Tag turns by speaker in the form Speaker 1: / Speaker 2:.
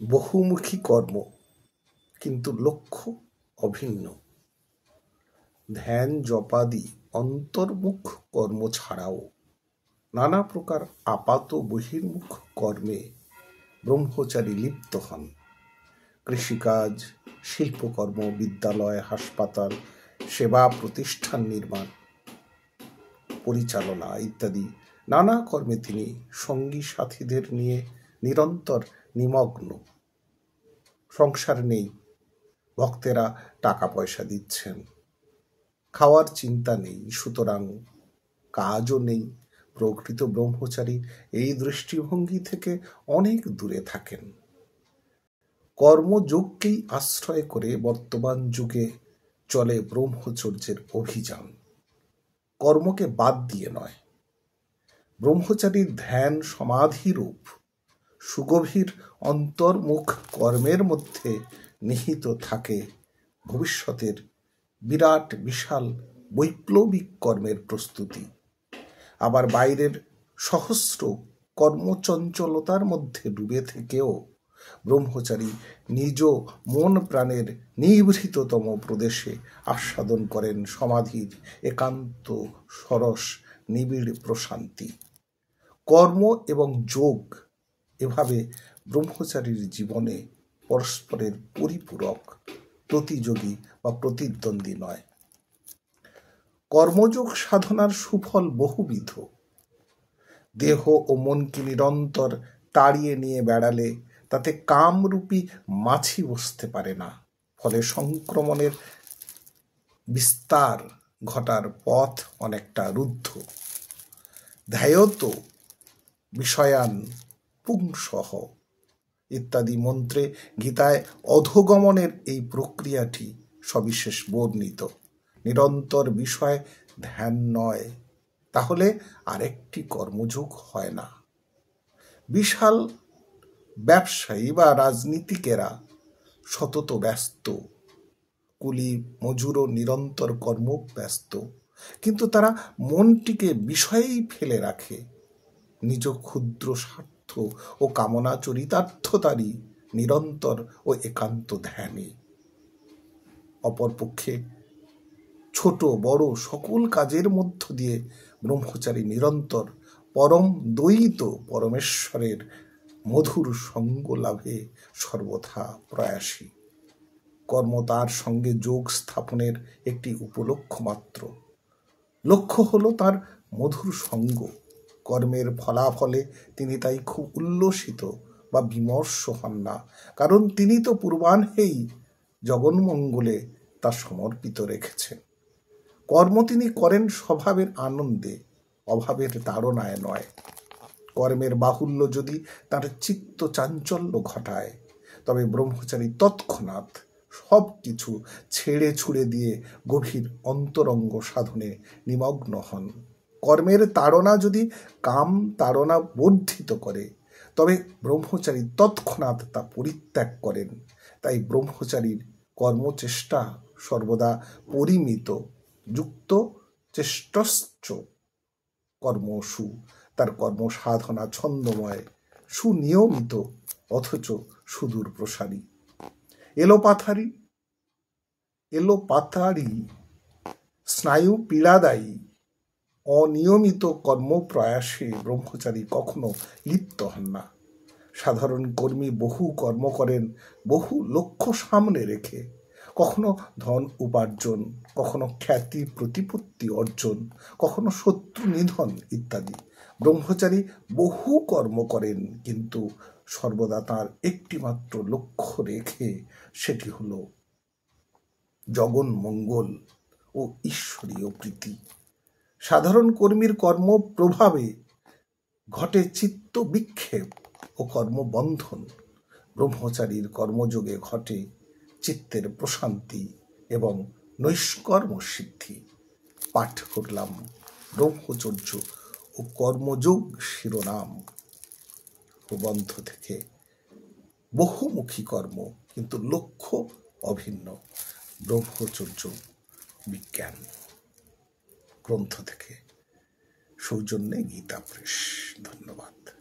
Speaker 1: বহুমুখী কর্ম, কিন্তু লক্ষ্য অভিন্ন। ধ্যান জপাদি অন্তর্মুখ কর্ম ছাড়াও নানা প্রকার আপাত বহির্মুখ কর্মে ব্রহ্মচারী লিপ্ত হন। কৃষিকাজ, শিল্পকর্ম, বিদ্যালয়, হাসপাতাল, সেবা প্রতিষ্ঠান নির্মাণ, পরিচালনা ইত্যাদি নানা কর্মে তিনি সঙ্গী সাথীদের নিয়ে নিরন্তর নিমগ্ন। সংসার নেই, ভক্তেরা টাকা পয়সা দিচ্ছেন, খাওয়ার চিন্তা নেই, সুতরাং কাজও নেই। প্রকৃত ব্রহ্মচারী এই দৃষ্টিভঙ্গি থেকে অনেক দূরে থাকেন। কর্মযোগকেই আশ্রয় করে বর্তমান যুগে চলে ব্রহ্মচর্যের অভিযান। কর্মকে বাদ দিয়ে নয়। ব্রহ্মচারীর ধ্যান সমাধিরূপ সুগভীর অন্তর্মুখ কর্মের মধ্যে নিহিত থাকে ভবিষ্যতের বিরাট বিশাল বৈপ্লবিক কর্মের প্রস্তুতি। আবার বাইরের সহস্র কর্মচঞ্চলতার মধ্যে ডুবে থেকেও ব্রহ্মচারী নিজ মন প্রাণের নিভৃততম প্রদেশে আস্বাদন করেন সমাধির একান্ত সরস নিবিড় প্রশান্তি। কর্ম এবং যোগ এভাবে ব্রহ্মচারীর জীবনে পরস্পরের পরিপূরক, প্রতিযোগী বা প্রতিদ্বন্দ্বী নয়। কর্মযোগ সাধনার সুফল বহুবিধ। দেহ ও মনকে নিরন্তর তাড়িয়ে নিয়ে বেড়ালে তাতে কামরূপী মাছি বসতে পারে না। ফলে সংক্রমণের বিস্তার ঘটার পথ অনেকটা রুদ্ধ। ধ্যায়ত বিষয়ান পুংসহ ইত্যাদি মন্ত্রে গীতায় অধোগমনের এই প্রক্রিয়াটি সবিশেষ বর্ণিত। নিরন্তর বিষয় ধ্যান নয়, তাহলে আরেকটি কর্মযোগ হয় না। বিশাল ব্যবসায়ী বা রাজনীতিকেরা সতত ব্যস্ত, কুলি মজুরও নিরন্তর কর্ম ব্যস্ত, কিন্তু তারা মনটিকে বিষয়েই ফেলে রাখে। নিজ ক্ষুদ্র স্বার্থ ও কামনা চরিতার্থতারই নিরন্তর ও একান্ত ধ্যানে। অপরপক্ষে ছোট বড় সকল কাজের মধ্য দিয়ে ব্রহ্মচারী নিরন্তর পরম দ্বৈত পরমেশ্বরের মধুর সঙ্গ লাভে সর্বথা প্রয়াসী। কর্ম তার সঙ্গে যোগ স্থাপনের একটি উপলক্ষ্য মাত্র। লক্ষ্য হলো তার মধুর সঙ্গ। কর্মের ফলাফলে তিনি তাই খুব উল্লসিত বা বিমর্ষ হন না, কারণ তিনি তো পূর্বাহ্নেই জগন্মঙ্গলে তা সমর্পিত রেখেছেন। কর্ম তিনি করেন স্বভাবের আনন্দে, অভাবের তাড়নায় নয়। কর্মের বাহুল্য যদি তার চিত্ত চাঞ্চল্য ঘটায়, তবে ব্রহ্মচারী তৎক্ষণাৎ সব কিছু ছেড়ে ছুড়ে দিয়ে গভীর অন্তরঙ্গ সাধনে নিমগ্ন হন। কর্মের তাড়না যদি কাম তাড়না বর্ধিত করে, তবে ব্রহ্মচারী তৎক্ষণাৎ তা পরিত্যাগ করেন। তাই ব্রহ্মচারীর কর্মচেষ্টা সর্বদা পরিমিত, যুক্ত চেষ্টশ্চ কর্মসু। তার কর্মসাধনা ছন্দময়, সুনিয়মিত, অথচ সুদূর প্রসারী। এলোপাথারি স্নায়ু পীড়াদায়ী অনিয়মিত কর্মপ্রয়াসে ব্রহ্মচারী কখনো লিপ্ত হন না। সাধারণ কর্মী বহু কর্ম করেন বহু লক্ষ্য সামনে রেখে, কখনো ধন উপার্জন, কখনো খ্যাতি প্রতিপত্তি অর্জন, কখনো শত্রু নিধন ইত্যাদি। ব্রহ্মচারী বহু কর্ম করেন, কিন্তু সর্বদা তাঁর একটিমাত্র লক্ষ্য রেখে, সেটি হল জগন মঙ্গল ও ঈশ্বরীয় প্রীতি। সাধারণ কর্মীর কর্ম প্রভাবে ঘটে চিত্ত বিক্ষেপ ও কর্মবন্ধন। ব্রহ্মচারীর কর্মযোগে ঘটে চিত্তের প্রশান্তি এবং নৈষ্কর্ম সিদ্ধি। পাঠ করলাম ব্রহ্মচর্য ও কর্মযোগ শিরোনাম প্রবন্ধ থেকে। বহুমুখী কর্ম, কিন্তু লক্ষ্য অভিন্ন। ব্রহ্মচর্য বিজ্ঞান গ্রন্থ থেকে। সৌজন্যে গীতা প্রেস। ধন্যবাদ।